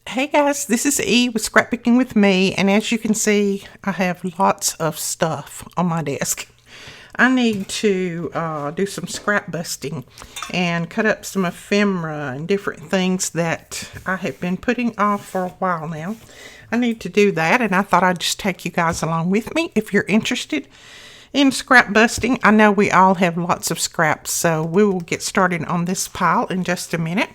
Hey guys, this is E with Scrapbooking with Me, and as you can see, I have lots of stuff on my desk. I need to do some scrap busting and cut up some ephemera and different things that I have been putting off for a while now. I need to do that, and I thought I'd just take you guys along with me if you're interested in scrap busting. I know we all have lots of scraps, so we will get started on this pile in just a minute.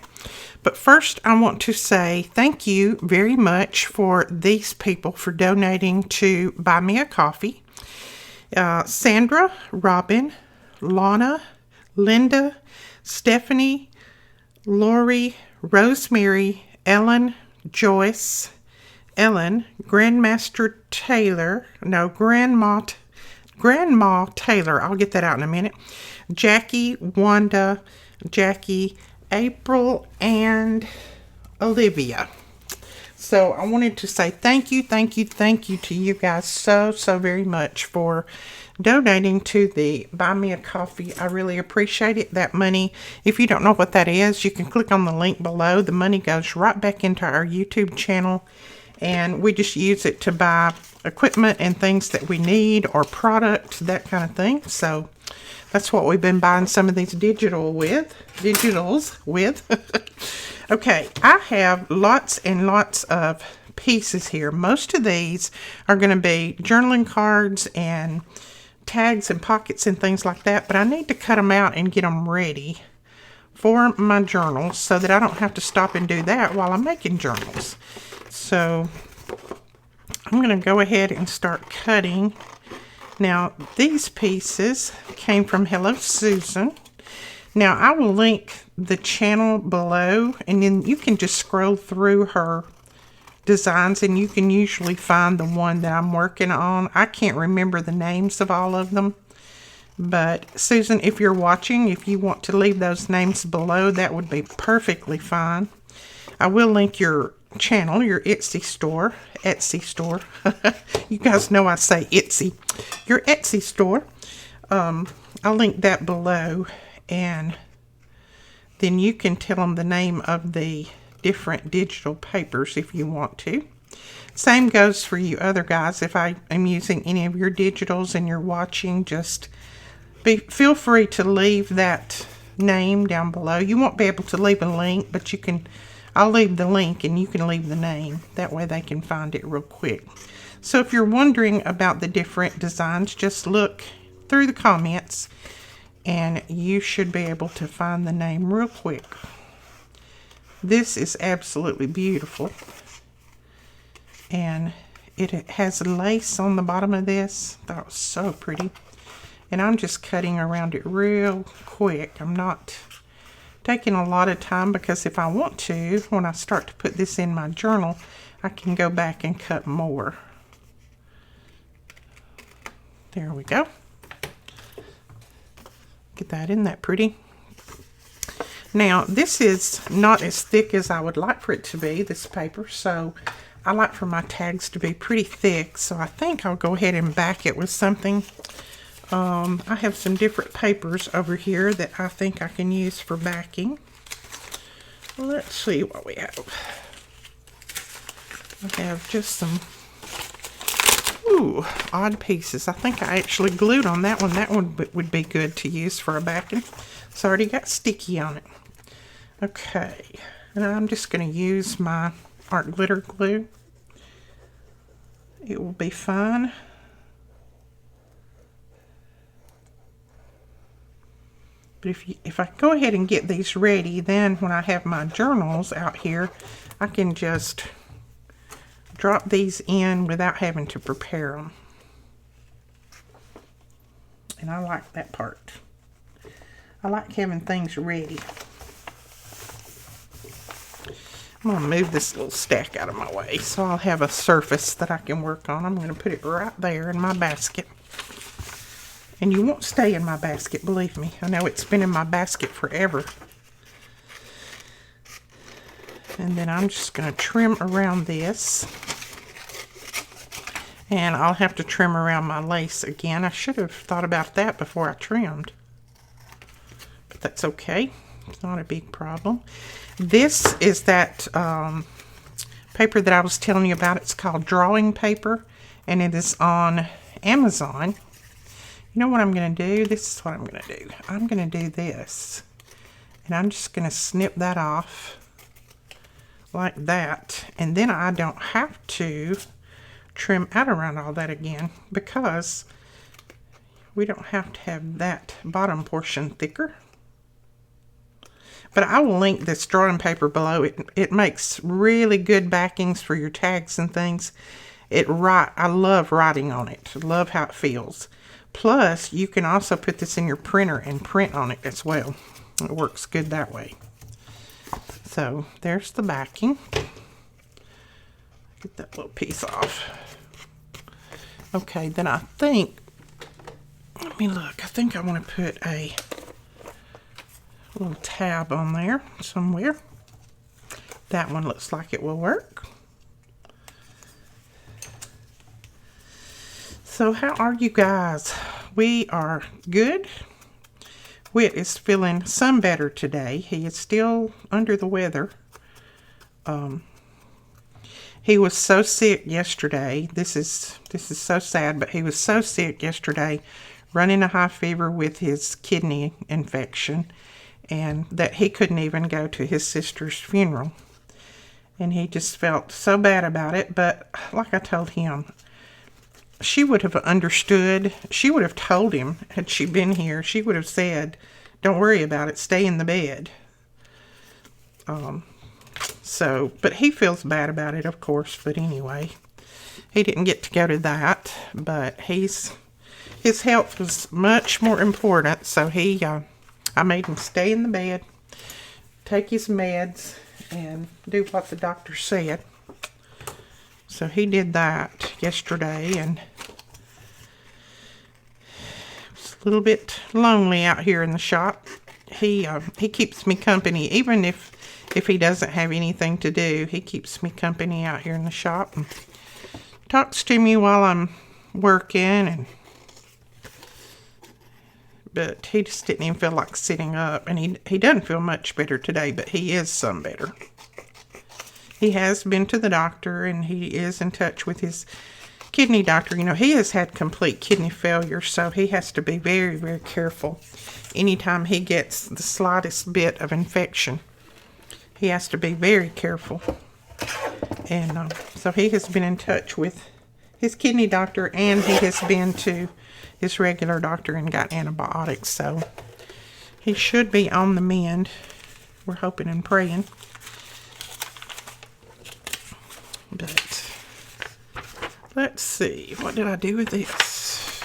But first, I want to say thank you very much for these people for donating to Buy Me a Coffee. Sandra, Robin, Lana, Linda, Stephanie, Lori, Rosemary, Ellen, Joyce, Ellen, Grandma Taylor, I'll get that out in a minute, Jackie, Wanda, Jackie, April, and Olivia. So I wanted to say thank you to you guys so very much for donating to the Buy Me a Coffee. I really appreciate it. That money, if you don't know what that is, you can click on the link below. The money goes right back into our YouTube channel, and we just use it to buy equipment and things that we need, or product, that kind of thing. So that's what we've been buying some of these digitals with. Okay, I have lots and lots of pieces here. Most of these are going to be journaling cards and tags and pockets and things like that, but I need to cut them out and get them ready for my journals so that I don't have to stop and do that while I'm making journals. So I'm going to go ahead and start cutting. Now, these pieces came from Hello Susan. Now, I will link the channel below, and then you can just scroll through her designs, and you can usually find the one that I'm working on. I can't remember the names of all of them, but Susan, if you're watching, if you want to leave those names below, that would be perfectly fine. I will link your channel, your Etsy store. You guys know I say Etsy. Your Etsy store. I'll link that below, and then you can tell them the name of the different digital papers if you want to. Same goes for you other guys. If I am using any of your digitals and you're watching, just feel free to leave that name down below. You won't be able to leave a link, but you can. I'll leave the link and you can leave the name. That way they can find it real quick. So if you're wondering about the different designs, just look through the comments and you should be able to find the name real quick. This is absolutely beautiful. And it has lace on the bottom of this. That was so pretty. And I'm just cutting around it real quick. I'm not taking a lot of time, because if I want to, when I start to put this in my journal, I can go back and cut more. There we go. Get that, isn't that pretty? Now, this is not as thick as I would like for it to be, this paper, so I like for my tags to be pretty thick, so I think I'll go ahead and back it with something. I have some different papers over here that I think I can use for backing. Let's see what we have. I have just some odd pieces. I think I actually glued on that one. That one would be good to use for a backing. It's already got sticky on it. Okay, and I'm just going to use my art glitter glue. It will be fine. But if I go ahead and get these ready, then when I have my journals out here, I can just drop these in without having to prepare them. And I like that part. I like having things ready. I'm going to move this little stack out of my way so I'll have a surface that I can work on. I'm going to put it right there in my basket. And you won't stay in my basket, believe me. I know it's been in my basket forever. And then I'm just going to trim around this. And I'll have to trim around my lace again. I should have thought about that before I trimmed. But that's okay. It's not a big problem. This is that paper that I was telling you about. It's called drawing paper, and it is on Amazon. You know what I'm going to do? This is what I'm going to do. I'm going to do this, and I'm just going to snip that off like that, and then I don't have to trim out around all that again, because we don't have to have that bottom portion thicker. But I will link this drawing paper below. It makes really good backings for your tags and things. I love writing on it. I love how it feels. Plus, you can also put this in your printer and print on it as well. It works good that way. So, there's the backing. Get that little piece off. Okay, then I think, let me look. I think I want to put a little tab on there somewhere. That one looks like it will work. So how are you guys? We are good. Whit is feeling some better today. He is still under the weather. He was so sick yesterday. This is so sad, but he was so sick yesterday, running a high fever with his kidney infection, and that he couldn't even go to his sister's funeral. And he just felt so bad about it. But like I told him, she would have understood. She would have told him, had she been here, she would have said, don't worry about it, stay in the bed. But he feels bad about it, of course. But anyway, he didn't get to go to that. But his health was much more important. So I made him stay in the bed, take his meds, and do what the doctor said. So he did that yesterday, and it's a little bit lonely out here in the shop. He keeps me company, even if he doesn't have anything to do. He keeps me company out here in the shop and talks to me while I'm working, but he just didn't even feel like sitting up, and he doesn't feel much better today, but he is some better. He has been to the doctor, and he is in touch with his kidney doctor. You know, he has had complete kidney failure, so he has to be very, very careful. Anytime he gets the slightest bit of infection, he has to be very careful. And so he has been in touch with his kidney doctor, and he has been to his regular doctor and got antibiotics. So he should be on the mend. We're hoping and praying. But let's see, what did I do with this?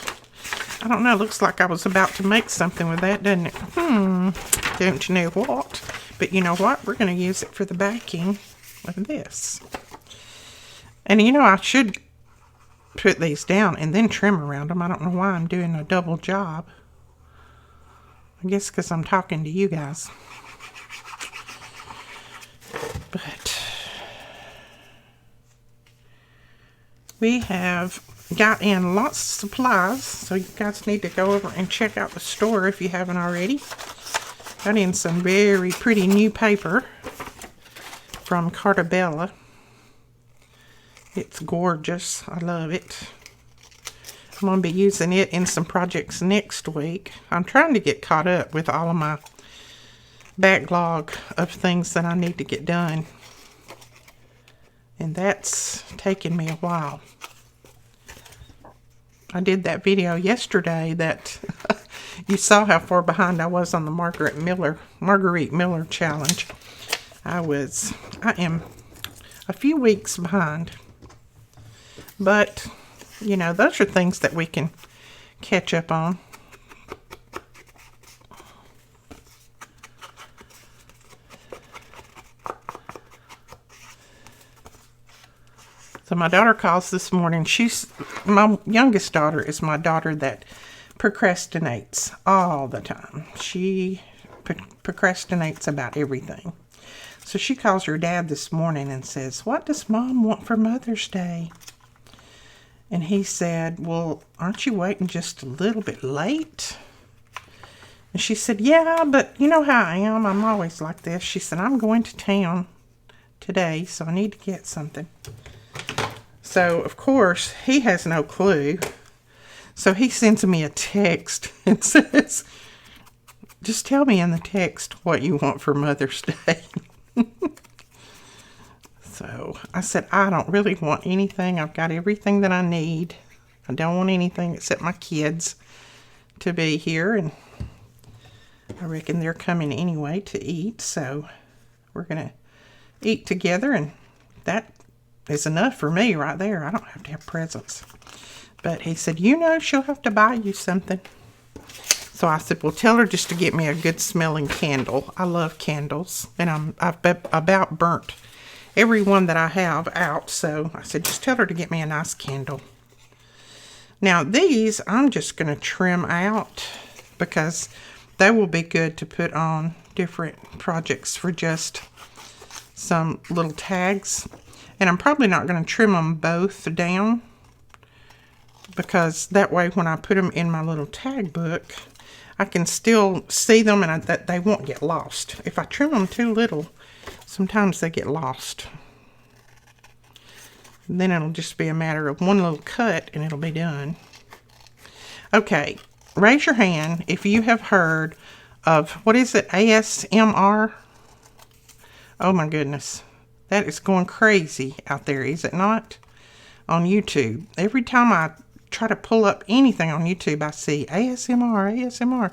I don't know. Looks like I was about to make something with that, doesn't it? Don't you know what? But you know what? We're going to use it for the backing of this. And you know, I should put these down and then trim around them. I don't know why I'm doing a double job. I guess because I'm talking to you guys. But we have got in lots of supplies, so you guys need to go over and check out the store if you haven't already. Got in some very pretty new paper from Sugarbelle. It's gorgeous. I love it. I'm going to be using it in some projects next week. I'm trying to get caught up with all of my backlog of things that I need to get done. And that's taken me a while. I did that video yesterday that you saw how far behind I was on the Marguerite Miller challenge. I am a few weeks behind. But, you know, those are things that we can catch up on. So my daughter calls this morning. My youngest daughter is my daughter that procrastinates all the time. She procrastinates about everything. So she calls her dad this morning and says, "What does Mom want for Mother's Day?" And he said, "Well, aren't you waiting just a little bit late?" And she said, "Yeah, but you know how I am. I'm always like this." She said, "I'm going to town today, so I need to get something. So, of course, he has no clue. So he sends me a text and says, just tell me in the text what you want for Mother's Day. So I said, I don't really want anything. I've got everything that I need. I don't want anything except my kids to be here. And I reckon they're coming anyway to eat. So we're going to eat together. And that is enough for me right there. I don't have to have presents. But he said, you know, she'll have to buy you something. So I said, well, tell her just to get me a good smelling candle. I love candles. And I've about burnt every one that I have out. So I said, just tell her to get me a nice candle. Now these, I'm just going to trim out because they will be good to put on different projects for just some little tags. And I'm probably not going to trim them both down because that way when I put them in my little tag book, I can still see them and that they won't get lost. If I trim them too little, sometimes they get lost. Then it'll just be a matter of one little cut and it'll be done. Okay, raise your hand if you have heard of, what is it, ASMR? Oh my goodness. That is going crazy out there, is it not? On YouTube. Every time I try to pull up anything on YouTube, I see ASMR, ASMR.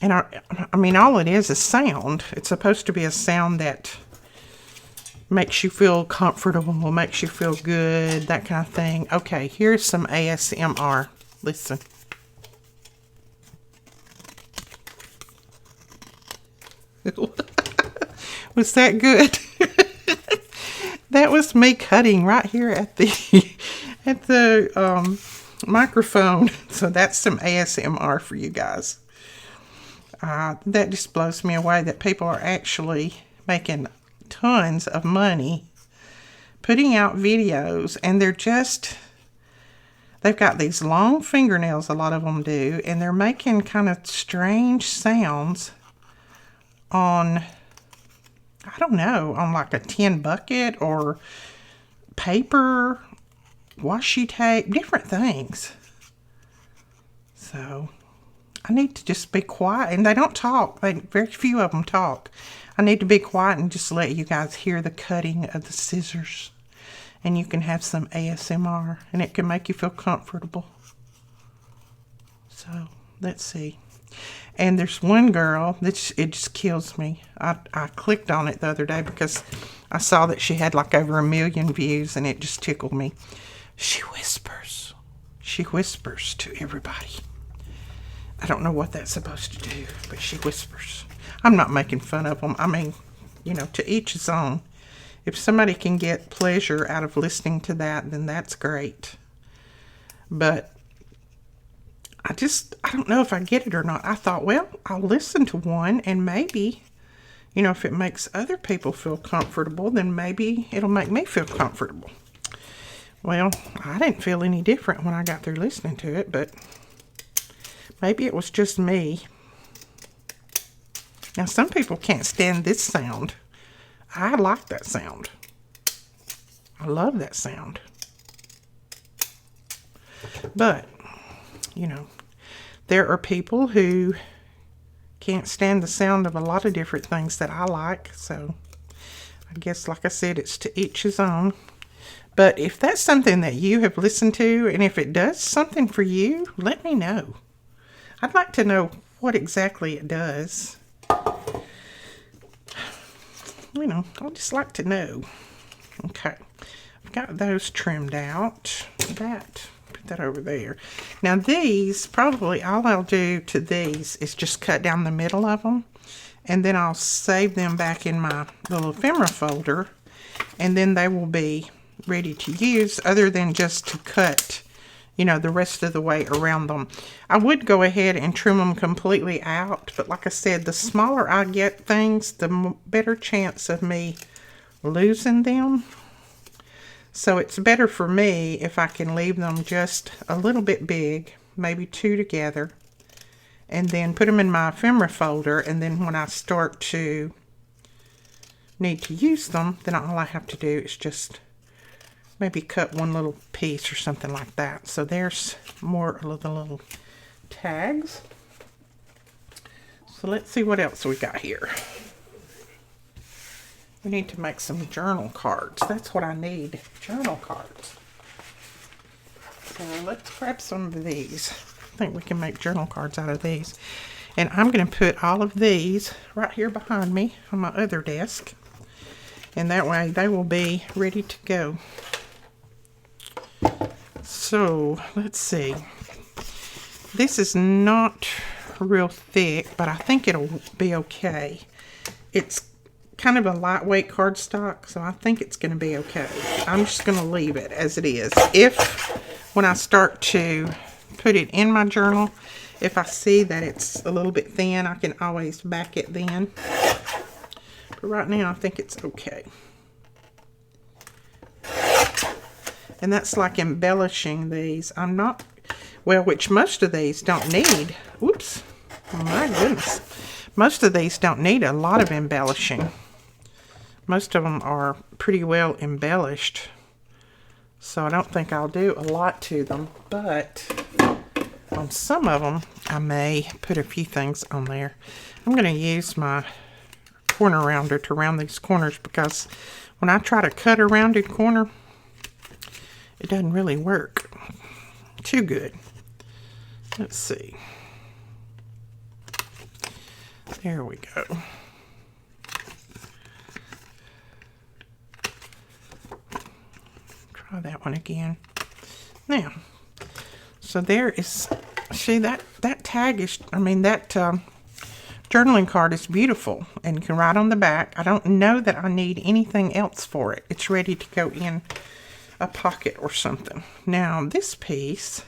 And I mean, all it is sound. It's supposed to be a sound that makes you feel comfortable, makes you feel good, that kind of thing. Okay, here's some ASMR. Listen. Was that good? That was me cutting right here at the microphone. So that's some ASMR for you guys. That just blows me away that people are actually making tons of money putting out videos, and they've got these long fingernails, a lot of them do, and they're making kind of strange sounds on, I don't know, on like a tin bucket or paper, washi tape, different things. So I need to just be quiet, and they don't talk. Very few of them talk. I need to be quiet and just let you guys hear the cutting of the scissors, and you can have some ASMR, and it can make you feel comfortable. So let's see. And there's one girl that it just kills me. I clicked on it the other day because I saw that she had like over 1 million views, and it just tickled me. She whispers. She whispers to everybody. I don't know what that's supposed to do, but she whispers. I'm not making fun of them. I mean, you know, to each his own. If somebody can get pleasure out of listening to that, then that's great. But I don't know if I get it or not. I thought, well, I'll listen to one, and maybe, you know, if it makes other people feel comfortable, then maybe it'll make me feel comfortable. Well, I didn't feel any different when I got through listening to it, but maybe it was just me. Now, some people can't stand this sound. I like that sound. I love that sound. But, you know, there are people who can't stand the sound of a lot of different things that I like. So, I guess, like I said, it's to each his own. But if that's something that you have listened to, and if it does something for you, let me know. I'd like to know what exactly it does. You know, I'd just like to know. Okay, I've got those trimmed out. Put that over there. Now these, probably all I'll do to these is just cut down the middle of them, and then I'll save them back in my little ephemera folder, and then they will be ready to use, other than just to cut, you know, the rest of the way around them. I would go ahead and trim them completely out, but like I said, the smaller I get things, the better chance of me losing them. So it's better for me if I can leave them just a little bit big, maybe 2 together, and then put them in my ephemera folder, and then when I start to need to use them, then all I have to do is just maybe cut one little piece or something like that. So there's more of the little tags. So let's see what else we got here. We need to make some journal cards. That's what I need, journal cards. So let's grab some of these. I think we can make journal cards out of these. And I'm going to put all of these right here behind me on my other desk. And that way they will be ready to go. So let's see. This is not real thick, but I think it'll be okay. It's kind of a lightweight cardstock, so I think it's going to be okay. I'm just going to leave it as it is. If when I start to put it in my journal, if I see that it's a little bit thin, I can always back it then. But right now I think it's okay. And that's like embellishing these. I'm not, well, which most of these don't need. Whoops. Oh my goodness. Most of these don't need a lot of embellishing. Most of them are pretty well embellished. So I don't think I'll do a lot to them. But on some of them, I may put a few things on there. I'm going to use my corner rounder to round these corners, because when I try to cut a rounded corner, it doesn't really work too good. Let's see. There we go. Try that one again. Now, so there is, see that tag is, I mean that journaling card is beautiful, and you can write on the back. I don't know that I need anything else for it. It's ready to go in a pocket or something. Now this piece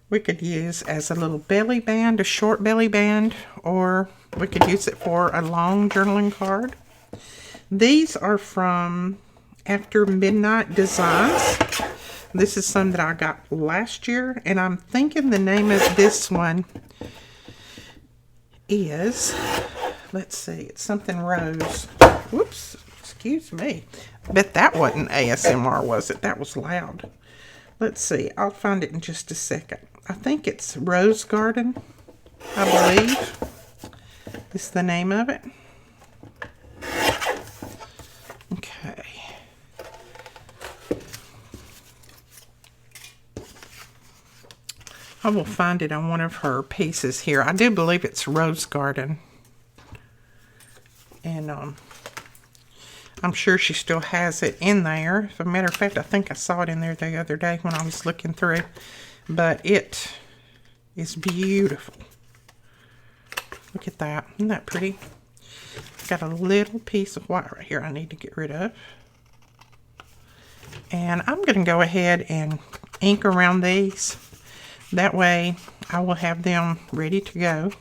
we could use as a little belly band, a short belly band, or we could use it for a long journaling card. These are from After Midnight Designs. This is some that I got last year, and I'm thinking the name of this one is, let's see, it's something rose. Whoops, excuse me. I bet that wasn't ASMR, was it? That was loud. Let's see, I'll find it in just a second. I think it's Rose Garden, I believe. Is the name of it. Okay. I will find it on one of her pieces here. I do believe it's Rose Garden. And I'm sure she still has it in there. As a matter of fact, I think I saw it in there the other day when I was looking through. But it is beautiful. Look at that. Isn't that pretty? Got a little piece of white right here I need to get rid of. And I'm going to go ahead and ink around these. That way I will have them ready to go.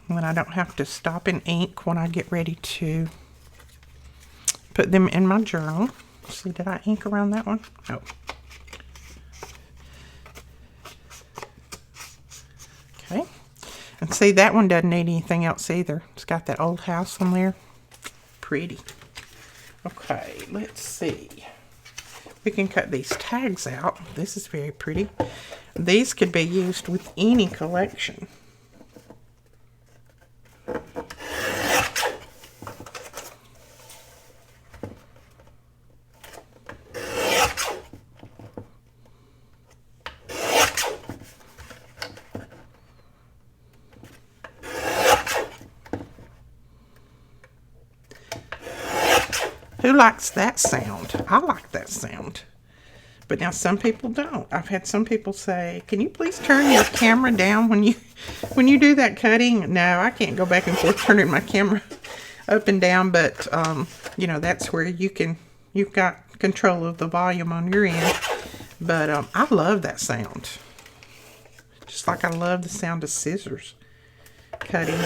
And then I don't have to stop and ink when I get ready to put them in my journal. See, did I ink around that one? No. Okay. And see, that one doesn't need anything else either. It's got that old house on there. Pretty. Okay, let's see. We can cut these tags out. This is very pretty. These could be used with any collection. Who likes that sound? I like that sound. But now some people don't. I've had some people say, "Can you please turn your camera down when you do that cutting?" No, I can't go back and forth turning my camera up and down, but you know, that's where you've got control of the volume on your end. But I love that sound. Just like I love the sound of scissors cutting.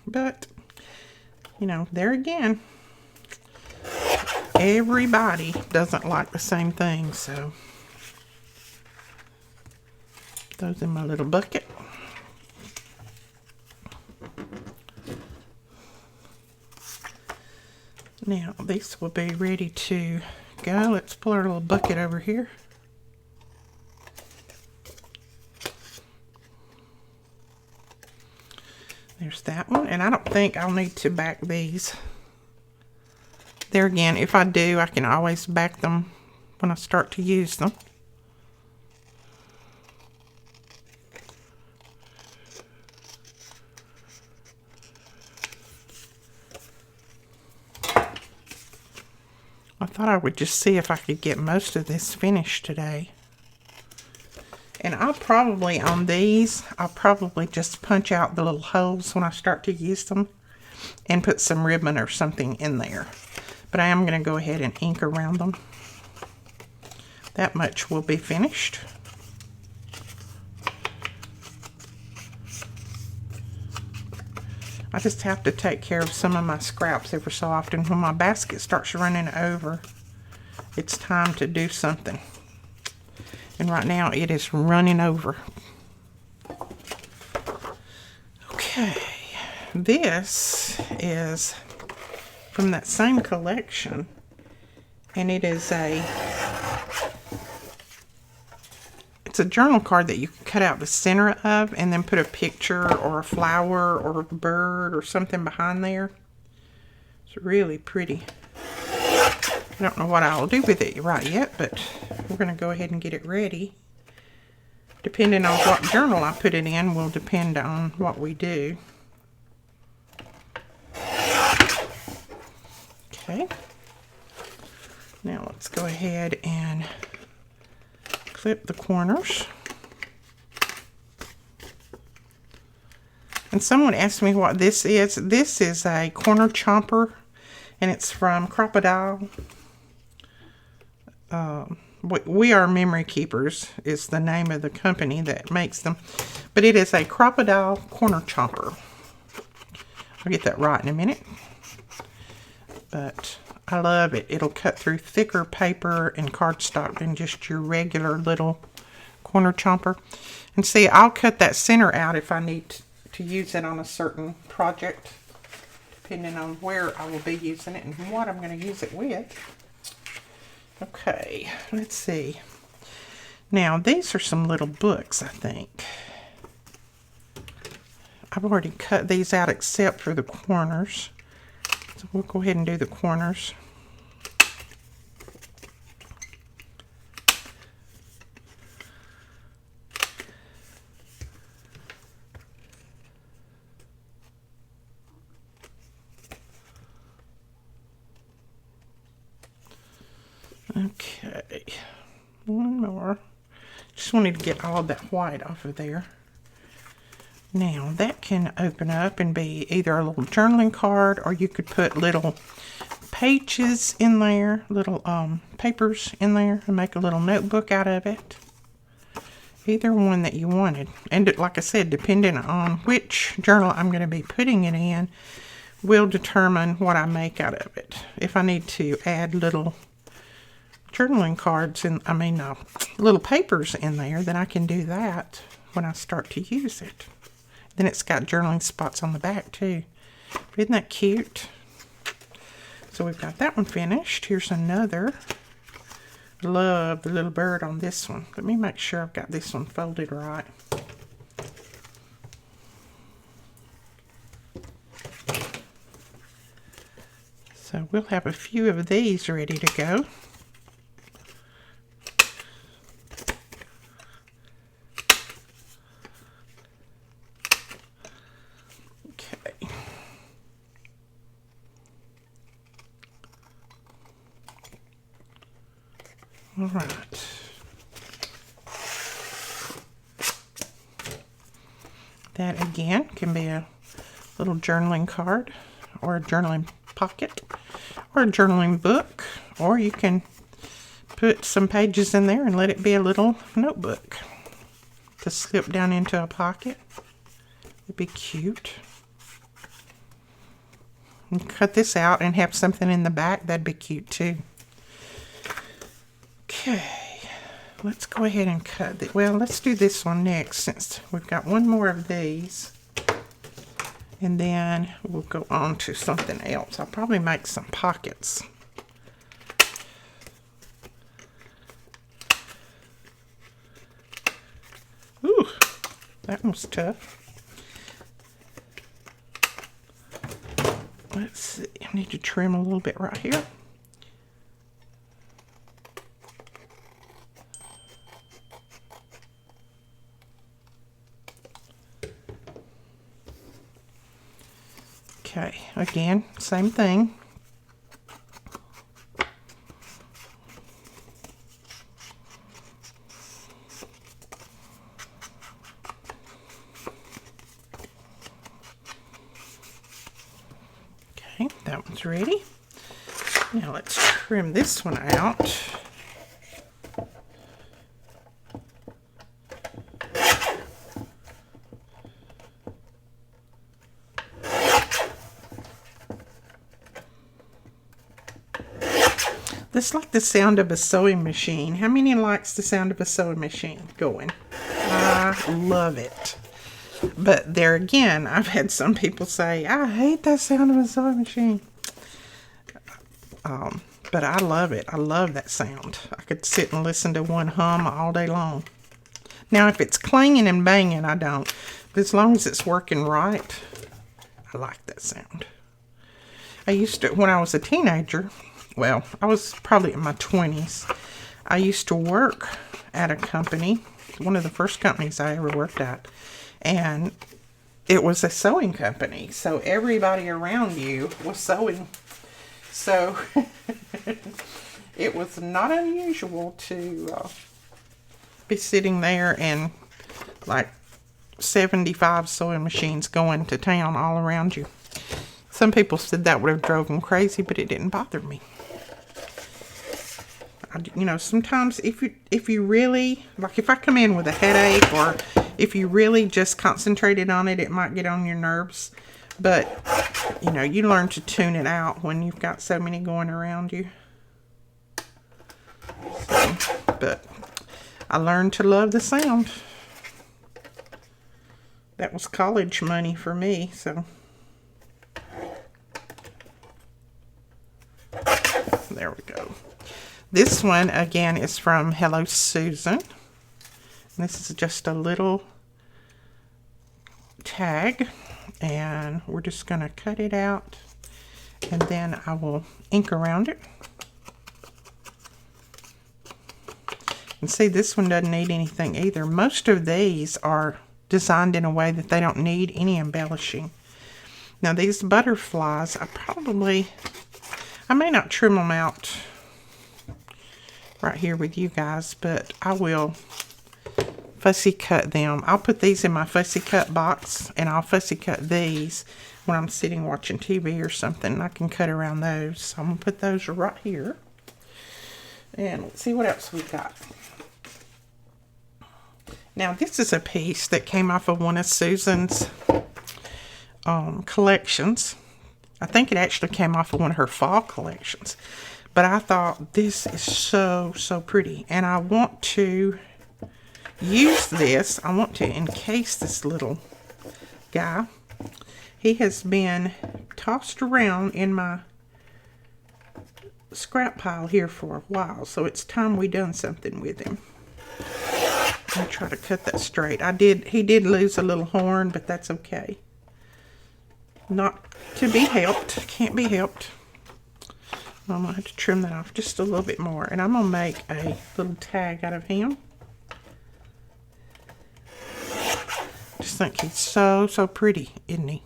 But you know, there again, everybody doesn't like the same thing, so those in my little bucket. Now these will be ready to go. Let's pull our little bucket over here. There's that one, and I don't think I'll need to back these. There again, if I do, I can always back them when I start to use them. I thought I would just see if I could get most of this finished today. And I'll probably, on these, I'll probably just punch out the little holes when I start to use them and put some ribbon or something in there. But I am going to go ahead and ink around them. That much will be finished. I just have to take care of some of my scraps every so often. When my basket starts running over, it's time to do something. And right now it is running over. Okay, this is from that same collection, and it's a journal card that you can cut out the center of and then put a picture or a flower or a bird or something behind there. It's really pretty. I don't know what I'll do with it right yet, but we're going to go ahead and get it ready. Depending on what journal I put it in will depend on what we do. Okay. Now let's go ahead and clip the corners. And someone asked me what this is. This is a corner chomper, and it's from Crocodile. We Are Memory Keepers is the name of the company that makes them. But it is a Crocodile corner chomper. I'll get that right in a minute. But I love it. It'll cut through thicker paper and cardstock than just your regular little corner chomper. And see, I'll cut that center out if I need to use it on a certain project, depending on where I will be using it and what I'm going to use it with. Okay, let's see. Now, these are some little books, I think. I've already cut these out except for the corners. So we'll go ahead and do the corners. Okay, one more. Just wanted to get all of that white off of there. Now that can open up and be either a little journaling card, or you could put little pages in there, little papers in there, and make a little notebook out of it. Either one that you wanted. And like I said, depending on which journal I'm going to be putting it in, will determine what I make out of it. If I need to add little journaling cards and little papers in there, then I can do that when I start to use it. Then it's got journaling spots on the back too. Isn't that cute? So we've got that one finished. Here's another. Love the little bird on this one. Let me make sure I've got this one folded right. So we'll have a few of these ready to go. All right. That again can be a little journaling card, or a journaling pocket, or a journaling book, or you can put some pages in there and let it be a little notebook to slip down into a pocket. It'd be cute. And cut this out and have something in the back. That'd be cute too. Okay, let's go ahead and cut it. Well, let's do this one next, since we've got one more of these. And then we'll go on to something else. I'll probably make some pockets. Ooh, that was tough. Let's see, I need to trim a little bit right here. Okay, again, same thing. Okay, that one's ready. Now let's trim this one out. It's like the sound of a sewing machine. How many likes the sound of a sewing machine going? I love it. But there again, I've had some people say, I hate that sound of a sewing machine. But I love it. I love that sound. I could sit and listen to one hum all day long. Now, if it's clanging and banging, I don't. But as long as it's working right, I like that sound. I used to, when I was a teenager, well, I was probably in my 20s. I used to work at a company, one of the first companies I ever worked at, and it was a sewing company. So everybody around you was sewing. So it was not unusual to be sitting there and like 75 sewing machines going to town all around you. Some people said that would have drove them crazy, but it didn't bother me. You know, sometimes if you really, like if I come in with a headache or if you really just concentrated on it, it might get on your nerves. But, you know, you learn to tune it out when you've got so many going around you. So, but I learned to love the sound. That was college money for me, so. There we go. This one, again, is from Hello Susan. And this is just a little tag. And we're just going to cut it out. And then I will ink around it. And see, this one doesn't need anything either. Most of these are designed in a way that they don't need any embellishing. Now, these butterflies, I may not trim them out right here with you guys, but I will fussy cut them. I'll put these in my fussy cut box, and I'll fussy cut these when I'm sitting watching TV or something. I can cut around those. So I'm going to put those right here. And let's see what else we got. Now, this is a piece that came off of one of Susan's collections. I think it actually came off of one of her fall collections. But I thought this is so, so pretty. And I want to use this. I want to encase this little guy. He has been tossed around in my scrap pile here for a while. So it's time we done something with him. I'll try to cut that straight. He did lose a little horn, but that's okay. Not to be helped. Can't be helped. I'm going to have to trim that off just a little bit more. And I'm going to make a little tag out of him. Just think he's so, so pretty, isn't he?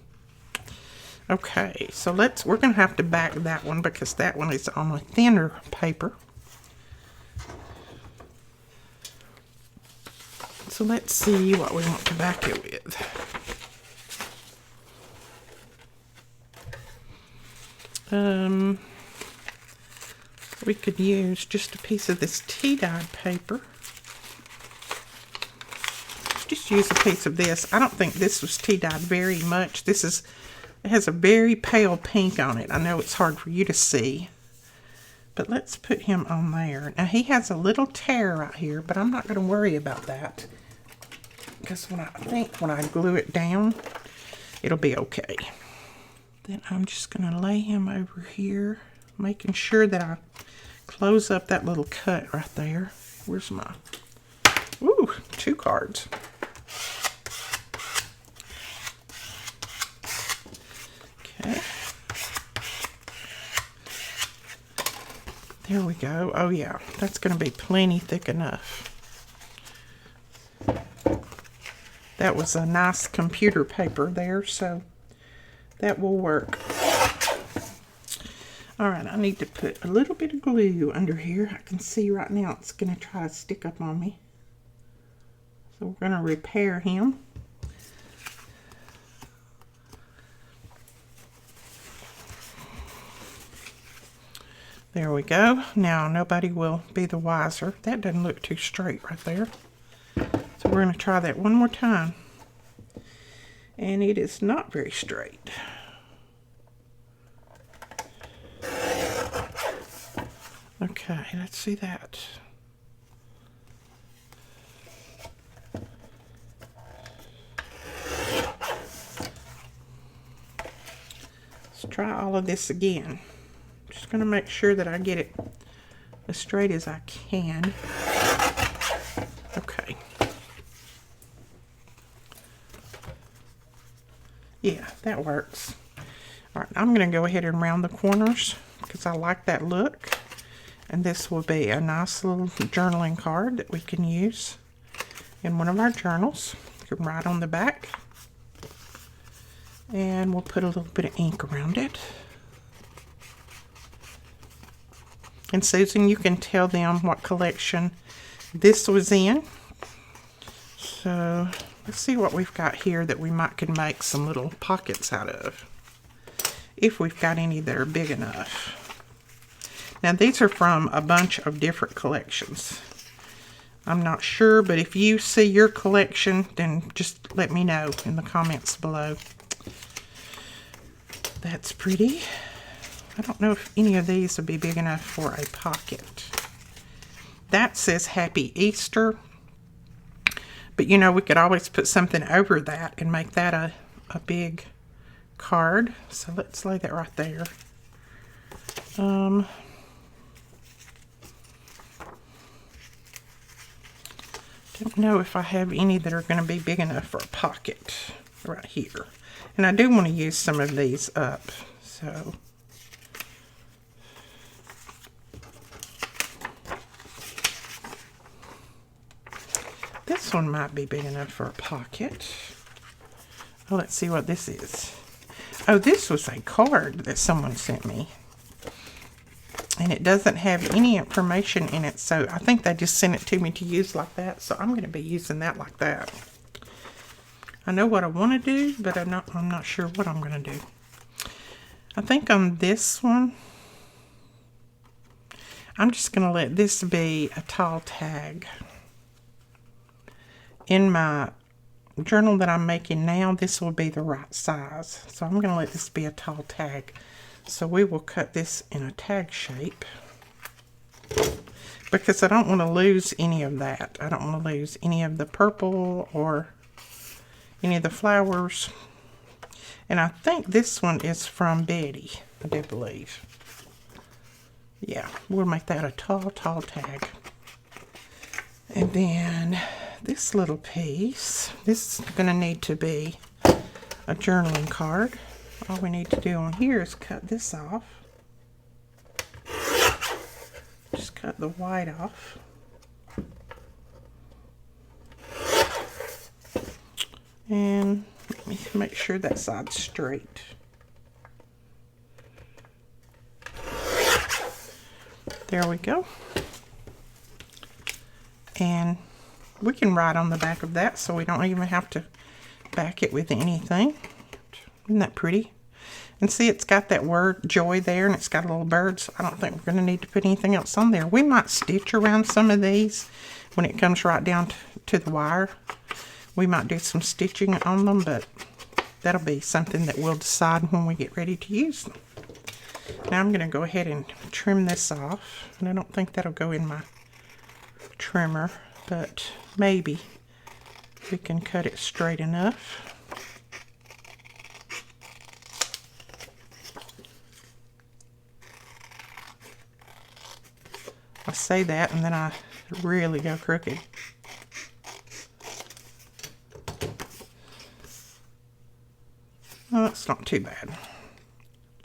Okay, so we're going to have to back that one because that one is on a thinner paper. So let's see what we want to back it with. We could use just a piece of this tea-dyed paper. Just use a piece of this. I don't think this was tea-dyed very much. It has a very pale pink on it. I know it's hard for you to see. But let's put him on there. Now he has a little tear right here, but I'm not going to worry about that. Because when I glue it down, it'll be okay. Then I'm just going to lay him over here, making sure that I close up that little cut right there. Where's my, ooh, 2 cards. Okay. There we go. Oh yeah, that's going to be plenty thick enough. That was a nice computer paper there, so that will work. All right, I need to put a little bit of glue under here. I can see right now it's going to try to stick up on me. So we're going to repair him. There we go. Now nobody will be the wiser. That doesn't look too straight right there. So we're going to try that one more time. And it is not very straight. Okay, let's see that. Let's try all of this again. Just going to make sure that I get it as straight as I can. Okay. Yeah, that works. All right, I'm going to go ahead and round the corners because I like that look. And this will be a nice little journaling card that we can use in one of our journals. You can write on the back. And we'll put a little bit of ink around it. And Susan, you can tell them what collection this was in. So let's see what we've got here that we might can make some little pockets out of. If we've got any that are big enough. Now these are from a bunch of different collections. I'm not sure, but if you see your collection, then just let me know in the comments below. That's pretty. I don't know if any of these would be big enough for a pocket. That says Happy Easter. But you know, we could always put something over that and make that a big card. So let's lay that right there. Don't know if I have any that are going to be big enough for a pocket right here. And I do want to use some of these up. So this one might be big enough for a pocket. Oh, let's see what this is. Oh, this was a card that someone sent me. And it doesn't have any information in it, so I think they just sent it to me to use like that. So I'm going to be using that like that. I know what I want to do, but I'm not sure what I'm going to do. I think on this one, I'm just going to let this be a tall tag. In my journal that I'm making now, this will be the right size. So I'm going to let this be a tall tag. So we will cut this in a tag shape because I don't want to lose any of that. I don't want to lose any of the purple or any of the flowers. And I think this one is from Betty, I do believe. Yeah, we'll make that a tall, tall tag. And then this little piece, this is going to need to be a journaling card. All we need to do on here is cut this off. Just cut the white off. And let me make sure that side's straight. There we go. And we can write on the back of that so we don't even have to back it with anything. Isn't that pretty? And see, it's got that word joy there, and it's got little birds. I don't think we're going to need to put anything else on there. We might stitch around some of these when it comes right down to the wire. We might do some stitching on them, but that'll be something that we'll decide when we get ready to use them. Now I'm going to go ahead and trim this off. And I don't think that'll go in my trimmer, but maybe we can cut it straight enough. say that and then I really go crooked. Well, that's not too bad. A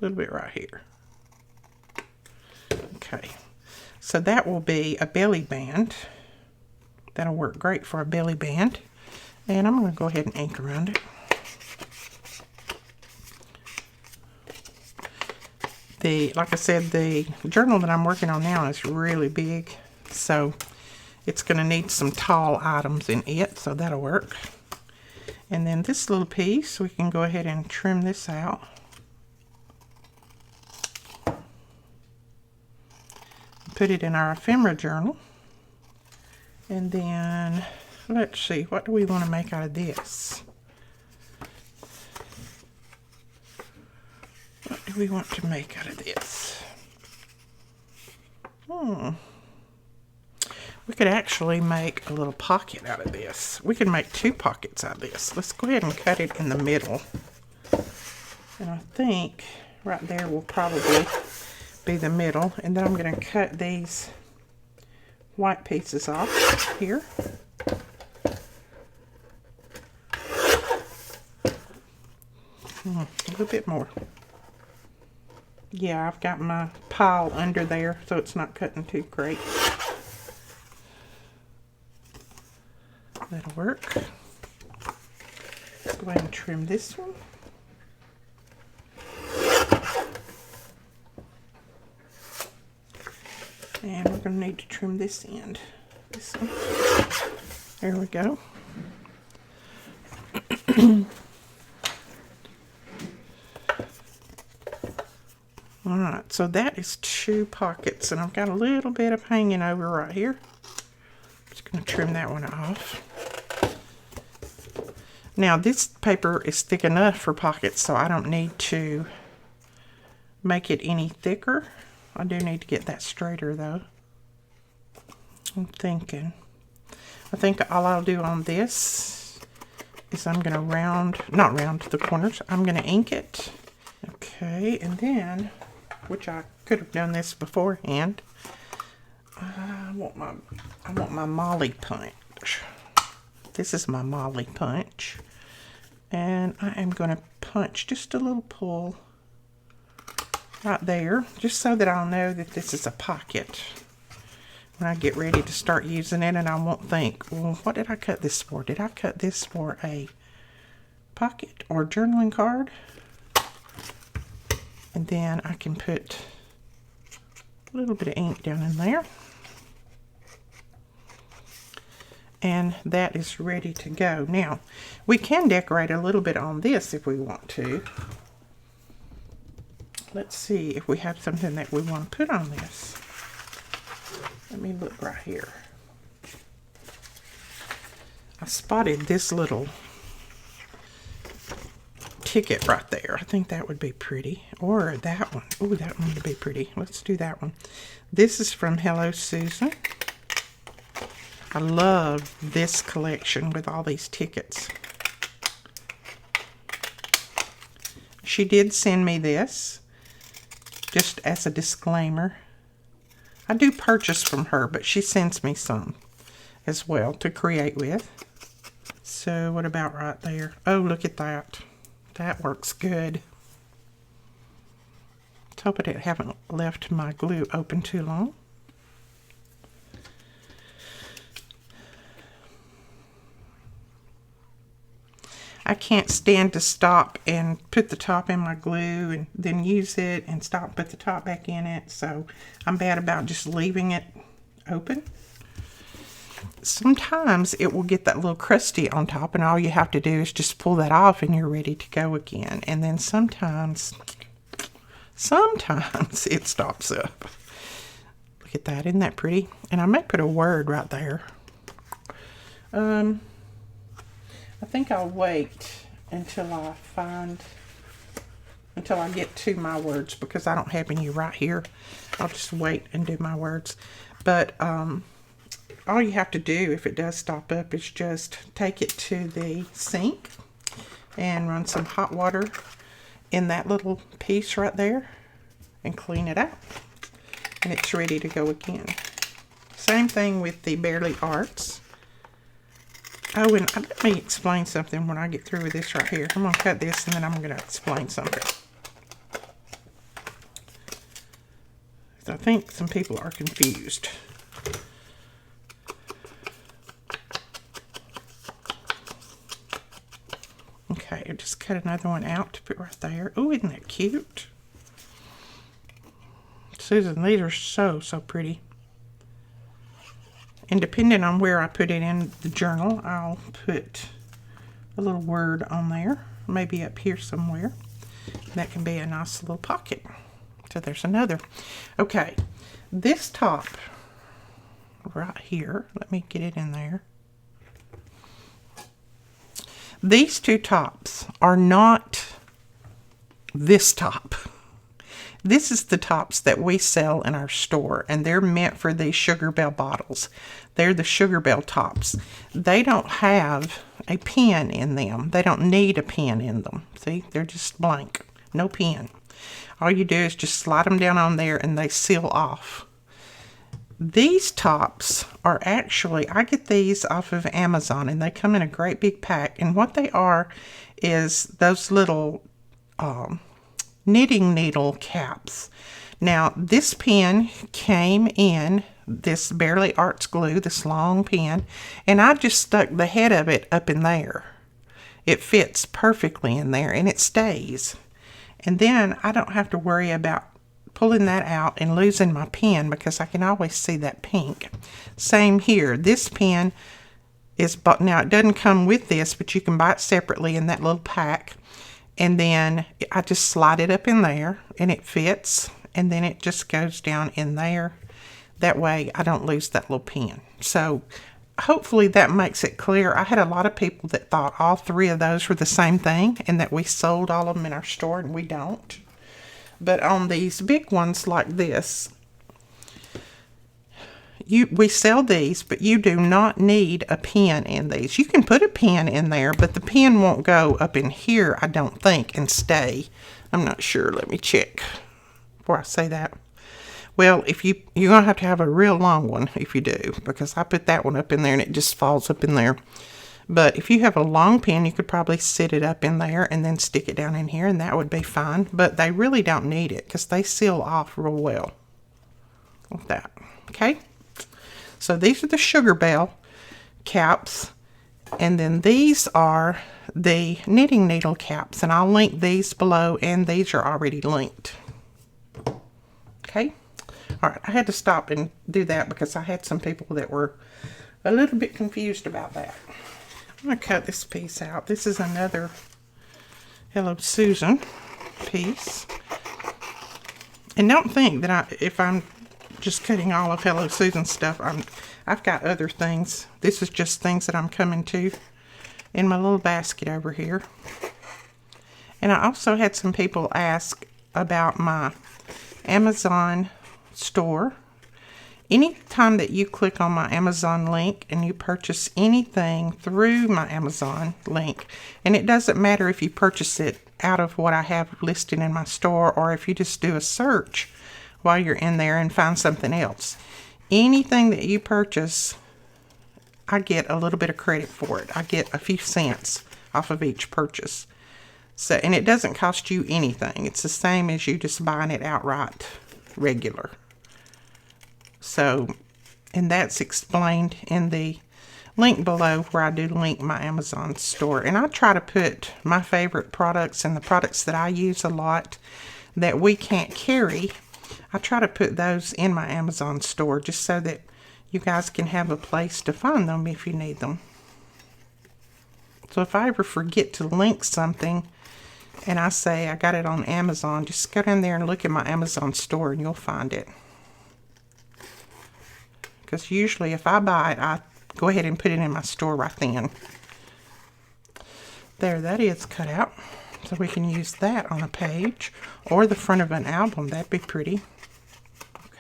little bit right here. Okay, so that will be a belly band. That'll work great for a belly band. And I'm going to go ahead and ink around it. Like I said, the journal that I'm working on now is really big, so it's going to need some tall items in it, so that'll work. And then this little piece, we can go ahead and trim this out. Put it in our ephemera journal. And then, let's see, what do we want to make out of this? What do we want to make out of this? We could actually make a little pocket out of this. We can make 2 pockets out of this. Let's go ahead and cut it in the middle. And I think right there will probably be the middle. And then I'm going to cut these white pieces off here. A little bit more. Yeah, I've got my pile under there, so it's not cutting too great. That'll work. Let's go ahead and trim this one. And we're going to need to trim this end. This one. There we go. Alright, so that is 2 pockets, and I've got a little bit of hanging over right here. Just going to trim that one off. Now, this paper is thick enough for pockets, so I don't need to make it any thicker. I do need to get that straighter though. I think all I'll do on this is I'm going to not round the corners, I'm going to ink it. Okay, and then, which I could have done this beforehand, I want my Molly punch. This is my Molly punch. And I am going to punch just a little pull right there, just so that I'll know that this is a pocket when I get ready to start using it, and I won't think, well, what did I cut this for? Did I cut this for a pocket or journaling card? And then I can put a little bit of ink down in there. And that is ready to go. Now, we can decorate a little bit on this if we want to. Let's see if we have something that we want to put on this. Let me look right here. I spotted this little ticket right there. I think that would be pretty. Or that one. Oh, that one would be pretty. Let's do that one. This is from Hello Susan. I love this collection with all these tickets. She did send me this, just as a disclaimer. I do purchase from her, but she sends me some as well to create with. So what about right there? Oh, look at that. That works good. Let's hope I haven't left my glue open too long. I can't stand to stop and put the top in my glue and then use it and stop and put the top back in it. So I'm bad about just leaving it open. Sometimes it will get that little crusty on top, and all you have to do is just pull that off and you're ready to go again. And then sometimes it stops up. Look at that, isn't that pretty? And I may put a word right there. I think I'll wait until I get to my words, because I don't have any right here. I'll just wait and do my words. But all you have to do if it does stop up is just take it to the sink and run some hot water in that little piece right there and clean it out. And it's ready to go again. Same thing with the Barely Arts. Oh, and let me explain something when I get through with this right here. I'm going to cut this and then I'm going to explain something. I think some people are confused. Okay, I just cut another one out to put right there. Oh, isn't that cute? Susan, these are so pretty. And depending on where I put it in the journal, I'll put a little word on there. Maybe up here somewhere. That can be a nice little pocket. So there's another. Okay, this top right here, let me get it in there. These two tops are not this top. This is the tops that we sell in our store, and they're meant for these Sugarbelle bottles. They're the Sugarbelle tops. They don't have a pin in them. They don't need a pin in them. See, they're just blank, no pin. All you do is just slide them down on there and they seal off. These tops are actually, I get these off of Amazon and they come in a great big pack. And what they are is those little knitting needle caps. Now this pen came in this Barely Arts glue, this long pen, and I just stuck the head of it up in there. It fits perfectly in there and it stays. And then I don't have to worry about pulling that out and losing my pen because I can always see that pink. Same here. This pen is, now it doesn't come with this, but you can buy it separately in that little pack. And then I just slide it up in there and it fits. And then it just goes down in there. That way I don't lose that little pen. So hopefully that makes it clear. I had a lot of people that thought all three of those were the same thing and that we sold all of them in our store, and we don't. But on these big ones like this, we sell these, but you do not need a pin in these. You can put a pin in there, but the pin won't go up in here, I don't think, and stay. I'm not sure. Let me check before I say that. Well, if you're going to have a real long one if you do, because I put that one up in there and it just falls up in there. But if you have a long pin, you could probably sit it up in there and then stick it down in here, and that would be fine. But they really don't need it because they seal off real well like that. Okay? So these are the Sugarbelle caps, and then these are the knitting needle caps, and I'll link these below, and these are already linked. Okay? All right, I had to stop and do that because I had some people that were a little bit confused about that. I'm going to cut this piece out. This is another Hello Susan piece. And don't think that if I'm just cutting all of Hello Susan stuff, I've got other things. This is just things that I'm coming to in my little basket over here. And I also had some people ask about my Amazon store. Anytime that you click on my Amazon link and you purchase anything through my Amazon link, and it doesn't matter if you purchase it out of what I have listed in my store or if you just do a search while you're in there and find something else. Anything that you purchase, I get a little bit of credit for it. I get a few cents off of each purchase. So, and it doesn't cost you anything. It's the same as you just buying it outright, regular. So, and that's explained in the link below where I do link my Amazon store. And I try to put my favorite products and the products that I use a lot that we can't carry. I try to put those in my Amazon store just so that you guys can have a place to find them if you need them. So if I ever forget to link something and I say I got it on Amazon, just go down there and look at my Amazon store and you'll find it. Because usually if I buy it, I go ahead and put it in my store right then. There, that is cut out. So we can use that on a page or the front of an album. That'd be pretty.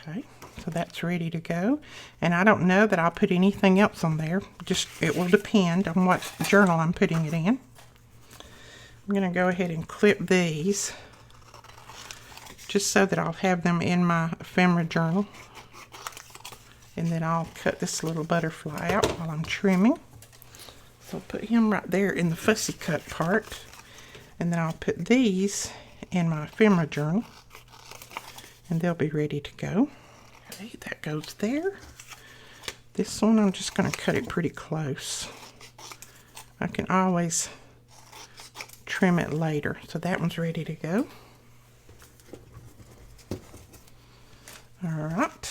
Okay, so that's ready to go. And I don't know that I'll put anything else on there. Just, it will depend on what journal I'm putting it in. I'm going to go ahead and clip these just so that I'll have them in my ephemera journal And then I'll cut this little butterfly out while I'm trimming. So I'll put him right there in the fussy cut part. And then I'll put these in my ephemera journal. And they'll be ready to go. Okay, that goes there. This one, I'm just going to cut it pretty close. I can always trim it later. So that one's ready to go. Alright,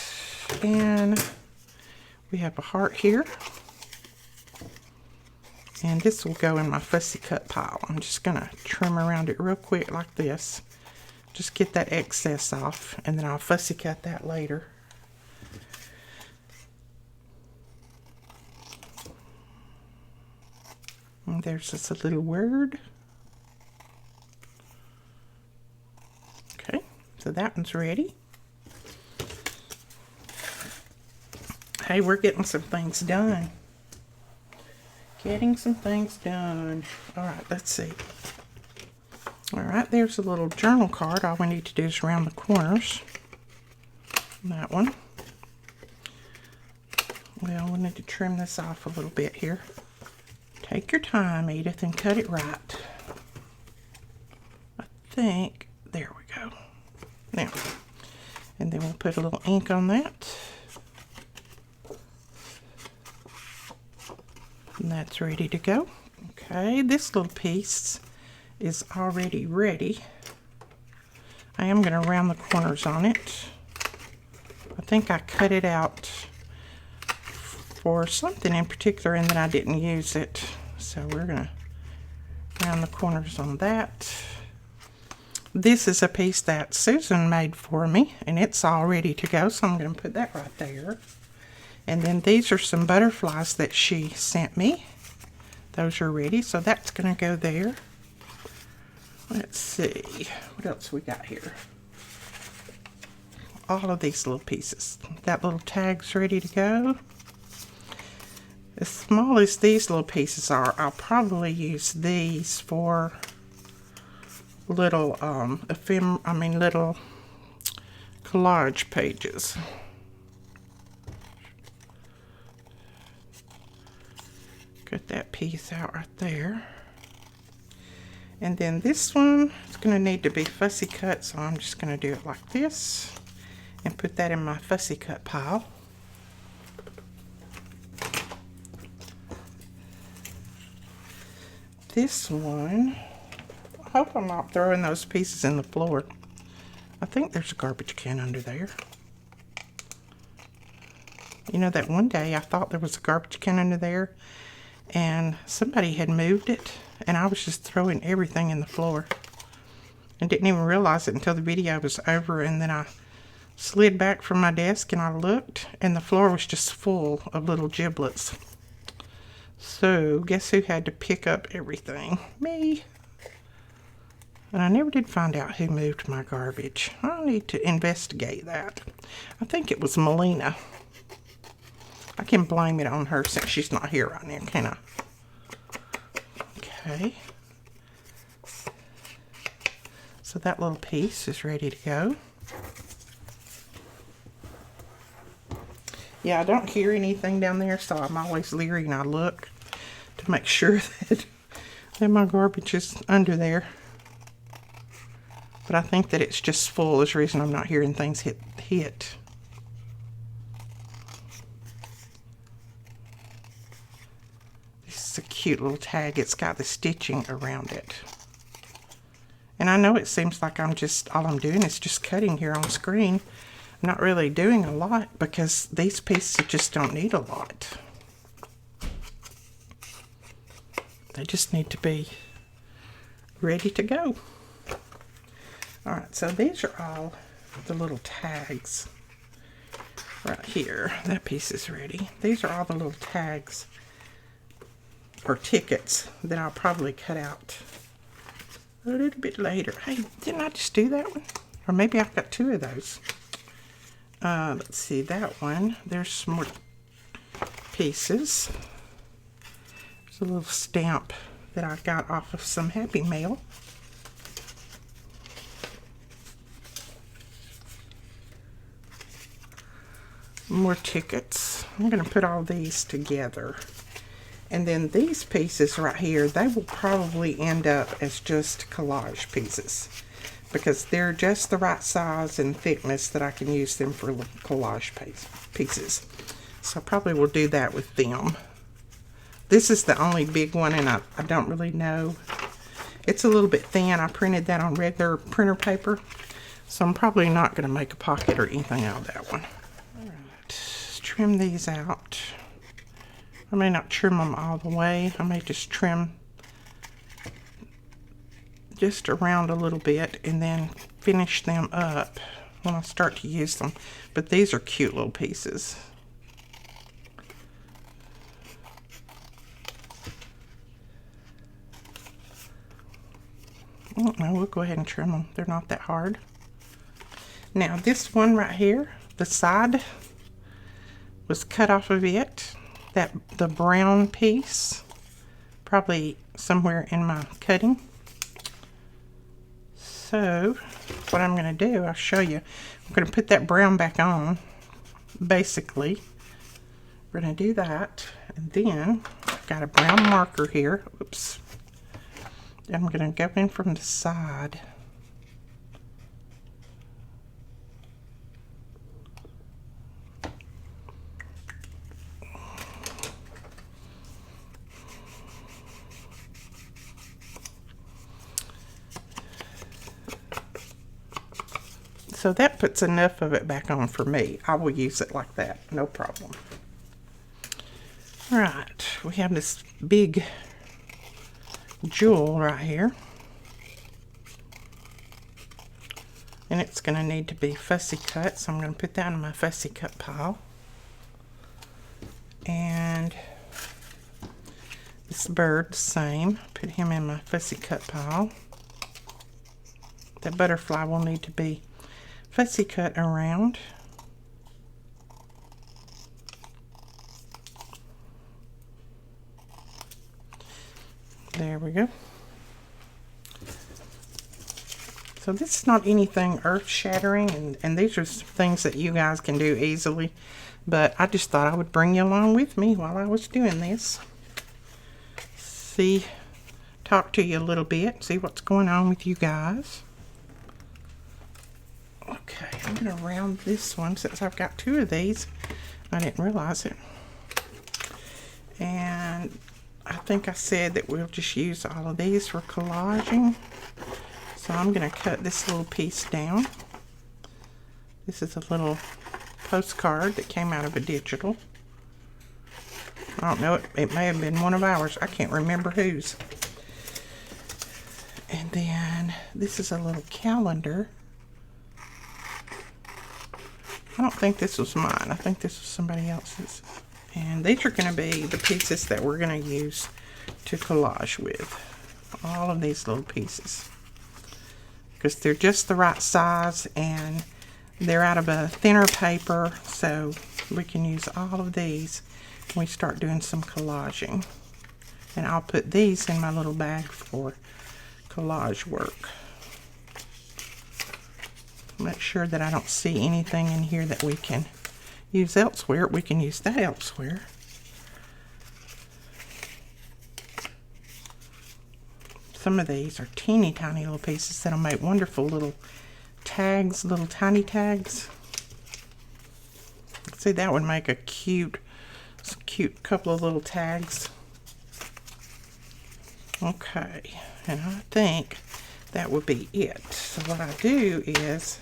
and we have a heart here. And this will go in my fussy cut pile. I'm just going to trim around it real quick like this. Just get that excess off, and then I'll fussy cut that later. And there's just a little word. Okay, so that one's ready. Hey, we're getting some things done. Getting some things done. Alright, let's see. Alright, there's a little journal card. All we need to do is round the corners. That one. Well, we need to trim this off a little bit here. Take your time, Edith, and cut it right. I think, there we go. Now, and then we'll put a little ink on that. And that's ready to go. Okay, this little piece is already ready. I am going to round the corners on it. I think I cut it out for something in particular and then I didn't use it. So we're going to round the corners on that. This is a piece that Susan made for me and it's all ready to go, so I'm going to put that right there. And then these are some butterflies that she sent me. Those are ready, so that's going to go there. Let's see, what else we got here? All of these little pieces. That little tag's ready to go. As small as these little pieces are, I'll probably use these for little little collage pages. Cut that piece out right there. And then this one is going to need to be fussy cut, so I'm just going to do it like this and put that in my fussy cut pile. This one, I hope I'm not throwing those pieces in the floor. I think there's a garbage can under there. You know, that one day I thought there was a garbage can under there and somebody had moved it and I was just throwing everything in the floor and didn't even realize it until the video was over, and then I slid back from my desk and I looked and the floor was just full of little giblets. So guess who had to pick up everything? Me. And I never did find out who moved my garbage. I need to investigate that. I think it was Melina. I can blame it on her since she's not here right now, can I? Okay. So that little piece is ready to go. Yeah, I don't hear anything down there, so I'm always leery and I look to make sure that my garbage is under there. But I think that it's just full is the reason I'm not hearing things hit. This is a cute little tag. It's got the stitching around it. And I know it seems like all I'm doing is just cutting here on screen. I'm not really doing a lot because these pieces just don't need a lot. They just need to be ready to go. Alright, so these are all the little tags right here. That piece is ready. These are all the little tags or tickets that I'll probably cut out a little bit later. Hey, didn't I just do that one? Or maybe I've got two of those. Let's see, that one. There's some more pieces. There's a little stamp that I got off of some Happy Mail. More tickets. I'm going to put all these together. And then these pieces right here, they will probably end up as just collage pieces, because they're just the right size and thickness that I can use them for collage pieces. So I probably will do that with them. This is the only big one, and I don't really know. It's a little bit thin. I printed that on regular printer paper, so I'm probably not going to make a pocket or anything out of that one. All right, let's trim these out. I may not trim them all the way. I may just trim just around a little bit and then finish them up when I start to use them. But these are cute little pieces. No, we'll go ahead and trim them. They're not that hard. Now this one right here, the side was cut off of it. The brown piece, probably somewhere in my cutting. So what I'm going to do, I'll show you. I'm going to put that brown back on, basically. We're going to do that, and then I've got a brown marker here. Oops. I'm going to go in from the side. So that puts enough of it back on for me. I will use it like that, no problem. All right, we have this big jewel right here. And it's going to need to be fussy cut, so I'm going to put that in my fussy cut pile. And this bird, the same. Put him in my fussy cut pile. That butterfly will need to be fussy cut around. There we go. So this is not anything earth-shattering, and these are some things that you guys can do easily, but I just thought I would bring you along with me while I was doing this. Talk to you a little bit, see what's going on with you guys. Okay, I'm going to round this one since I've got two of these. I didn't realize it. And I think I said that we'll just use all of these for collaging. So I'm going to cut this little piece down. This is a little postcard that came out of a digital. I don't know, it may have been one of ours. I can't remember whose. And then this is a little calendar. I don't think this was mine. I think this was somebody else's. And these are going to be the pieces that we're going to use to collage with. All of these little pieces. Because they're just the right size and they're out of a thinner paper. So we can use all of these when we start doing some collaging. And I'll put these in my little bag for collage work. Make sure that I don't see anything in here that we can use elsewhere. We can use that elsewhere. Some of these are teeny tiny little pieces that'll make wonderful little tags, little tiny tags. See, that would make a cute couple of little tags. Okay, and I think that would be it. So what I do is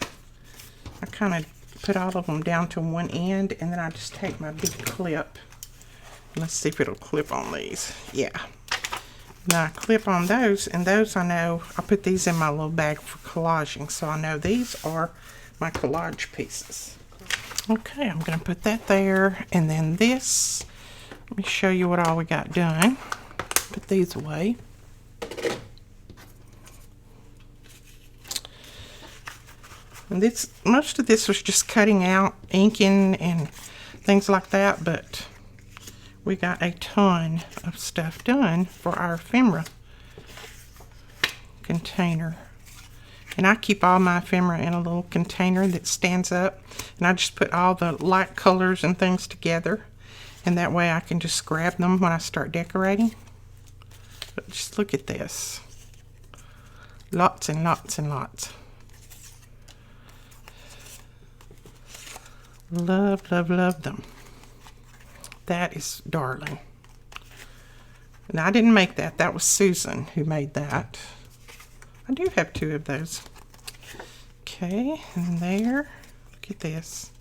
I kind of put all of them down to one end, and then I just take my big clip. Let's see if it'll clip on these. Yeah. Now I clip on those, and those I know, I put these in my little bag for collaging, so I know these are my collage pieces. Okay, I'm going to put that there, and then this, let me show you what all we got done. Put these away. And this, most of this was just cutting out, inking, and things like that, but we got a ton of stuff done for our ephemera container. And I keep all my ephemera in a little container that stands up. And I just put all the light colors and things together. And that way I can just grab them when I start decorating. But just look at this. Lots and lots and lots. Love, love, love them. That is darling. And I didn't make that. That was Susan who made that. I do have 2 of those. Okay, and there. Look at this.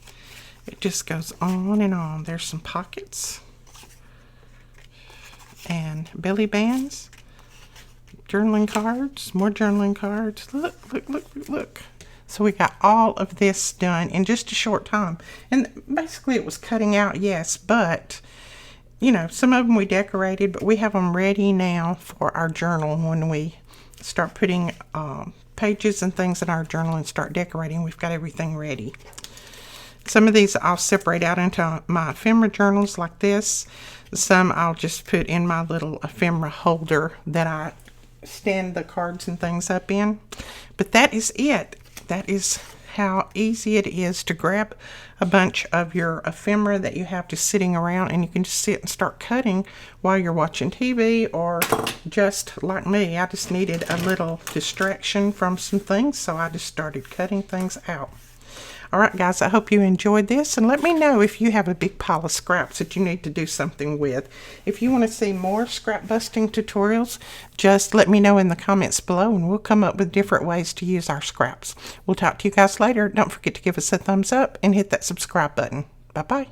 It just goes on and on. There's some pockets. And belly bands. Journaling cards. More journaling cards. Look, look, look, look, look. So we got all of this done in just a short time. And basically it was cutting out, yes, but, you know, some of them we decorated, but we have them ready now for our journal when we start putting pages and things in our journal and start decorating. We've got everything ready. Some of these I'll separate out into my ephemera journals like this. Some I'll just put in my little ephemera holder that I stand the cards and things up in. But that is it. That is how easy it is to grab a bunch of your ephemera that you have just sitting around, and you can just sit and start cutting while you're watching TV, or just like me, I just needed a little distraction from some things, so I just started cutting things out. Alright guys, I hope you enjoyed this, and let me know if you have a big pile of scraps that you need to do something with. If you want to see more scrap busting tutorials, just let me know in the comments below and we'll come up with different ways to use our scraps. We'll talk to you guys later. Don't forget to give us a thumbs up and hit that subscribe button. Bye bye.